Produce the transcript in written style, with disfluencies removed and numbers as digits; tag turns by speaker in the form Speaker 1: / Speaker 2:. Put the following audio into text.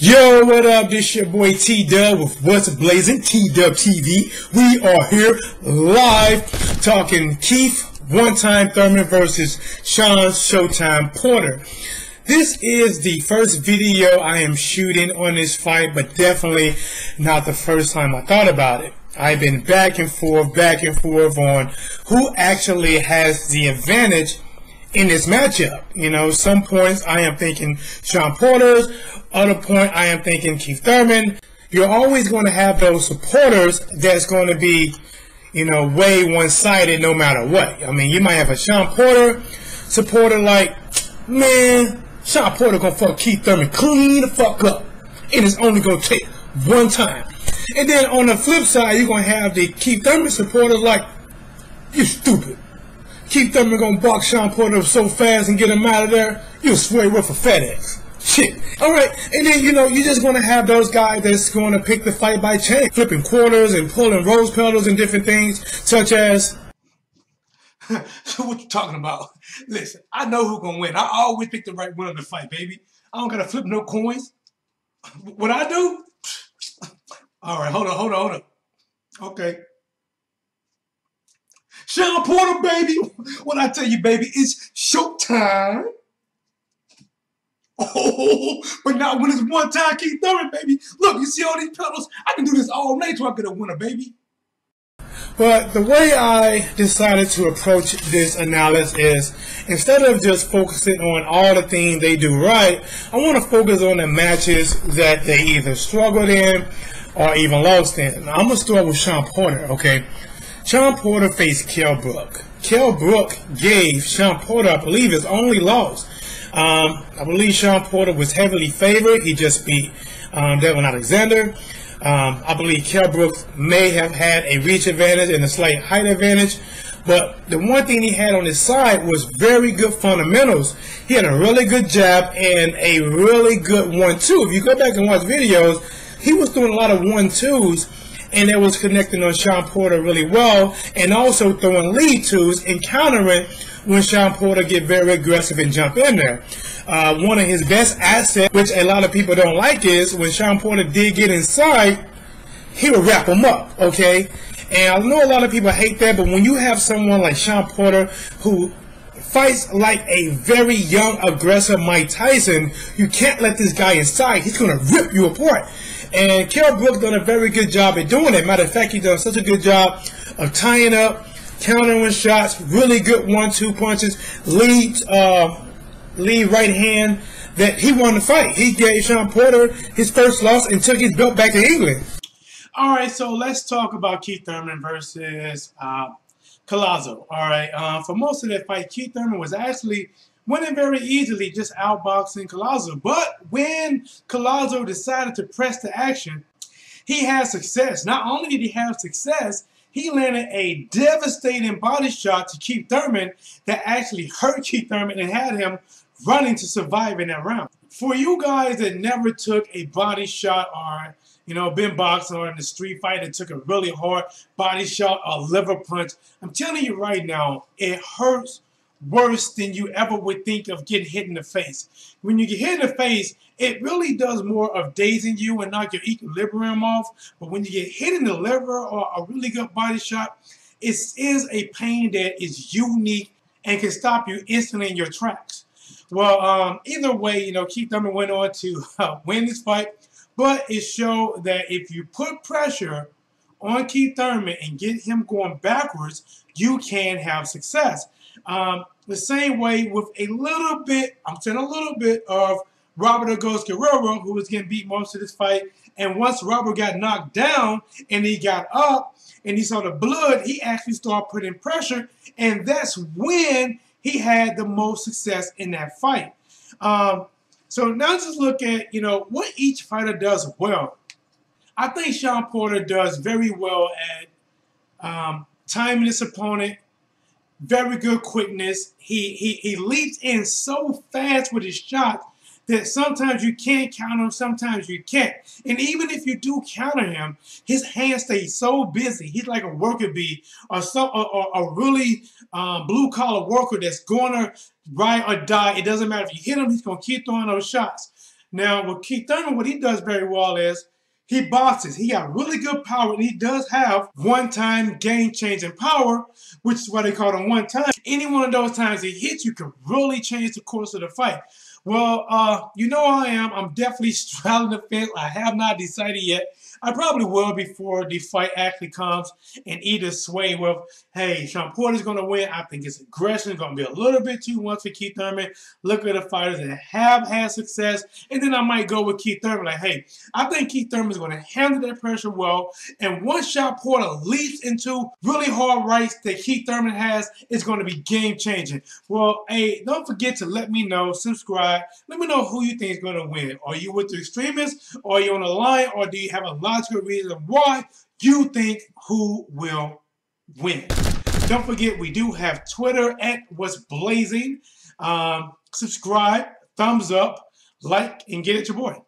Speaker 1: Yo, what up? This your boy T-Dub with What's Blazing, T-Dub TV. We are here live talking Keith One-Time Thurman versus Shawn Showtime Porter. This is the first video I am shooting on this fight, but definitely not the first time I thought about it. I've been back and forth on who actually has the advantage in this matchup. You know, some points I am thinking Shawn Porter's, other point I am thinking Keith Thurman. You're always going to have those supporters that's going to be, you know, way one-sided no matter what. I mean, you might have a Shawn Porter supporter like, man, Shawn Porter gonna fuck Keith Thurman clean the fuck up, and it's only gonna take one time. And then on the flip side, you're gonna have the Keith Thurman supporters like, you stupid. Keith Thurman gonna box Shawn Porter so fast and get him out of there, you'll swear worth for FedEx. Shit. Alright, and then, you know, you're just gonna have those guys that's gonna pick the fight by chance, flipping quarters and pulling rose petals and different things, such as so what you talking about? Listen, I know who's gonna win. I always pick the right winner to fight, baby. I don't gotta flip no coins. What I do? Alright, hold on. Okay. Shawn Porter, baby. What I tell you, baby, it's showtime. Oh, but now when it's one time, Keith Thurman, baby. Look, you see all these pedals? I can do this all night till I get a winner, baby. But the way I decided to approach this analysis is, instead of just focusing on all the things they do right, I want to focus on the matches that they either struggled in or even lost in. Now, I'm going to start with Shawn Porter, okay? Shawn Porter faced Kell Brooks. Kell Brooks gave Shawn Porter, I believe, his only loss. I believe Shawn Porter was heavily favored. He just beat Devin Alexander. I believe Kell Brooks may have had a reach advantage and a slight height advantage, but the one thing he had on his side was very good fundamentals. He had a really good jab and a really good 1-2. If you go back and watch videos, he was doing a lot of 1-2s, and that was connecting on Shawn Porter really well, and also throwing lead 2s and countering when Shawn Porter get very aggressive and jump in there. One of his best assets, which a lot of people don't like, is when Shawn Porter did get inside, he would wrap him up, okay? And I know a lot of people hate that, but when you have someone like Shawn Porter who fights like a very young, aggressive Mike Tyson, you can't let this guy inside. He's going to rip you apart. And Kell Brooks done a very good job at doing it. Matter of fact, he done such a good job of tying up, countering shots, really good 1-2 punches, lead right hand, that he won the fight. He gave Shawn Porter his first loss and took his belt back to England. All right, so let's talk about Keith Thurman versus Collazo. All right, for most of that fight, Keith Thurman was actually winning very easily, just outboxing Collazo. But when Collazo decided to press the action, he had success. Not only did he have success, he landed a devastating body shot to Keith Thurman that actually hurt Keith Thurman and had him running to survive in that round. For you guys that never took a body shot or, you know, been boxing or in the street fight and took a really hard body shot or liver punch, I'm telling you right now, it hurts worse than you ever would think of getting hit in the face. When you get hit in the face, it really does more of dazing you and knock your equilibrium off. But when you get hit in the liver or a really good body shot, it is a pain that is unique and can stop you instantly in your tracks. Well, either way, you know, Keith Thurman went on to win this fight, but it showed that if you put pressure on Keith Thurman and get him going backwards, you can have success. The same way with a little bit, I'm saying a little bit of Robert Agos Guerrero, who was getting beat most of this fight. And once Robert got knocked down and he got up and he saw the blood, he actually started putting pressure. And that's when he had the most success in that fight. So now just look at, you know, what each fighter does well. I think Shawn Porter does very well at timing his opponent. Very good quickness. He leaps in so fast with his shot that sometimes you can counter him, sometimes you can't. And even if you do counter him, his hands stay so busy. He's like a worker bee or a really blue-collar worker that's going to ride or die. It doesn't matter if you hit him, he's going to keep throwing those shots. Now, with Keith Thurman, what he does very well is he boxes. He got really good power, and he does have one-time game-changing power, which is why they call him one-time. Any one of those times he hits, you can really change the course of the fight. Well, you know how I am. I'm definitely straddling the fence. I have not decided yet. I probably will before the fight actually comes and either sway with, hey, Shawn Porter's going to win. I think his aggression is going to be a little bit too much for Keith Thurman. Look at the fighters that have had success. And then I might go with Keith Thurman like, hey, I think Keith Thurman is going to handle that pressure well. And once Shawn Porter leaps into really hard rights that Keith Thurman has, it's going to be game-changing. Well, hey, don't forget to let me know, subscribe. Let me know who you think is going to win. Are you with the extremists? Or are you on the line? Or do you have a logical reason why you think who will win? Don't forget, we do have Twitter at What's Blazing. Subscribe, thumbs up, like, and get it your boy.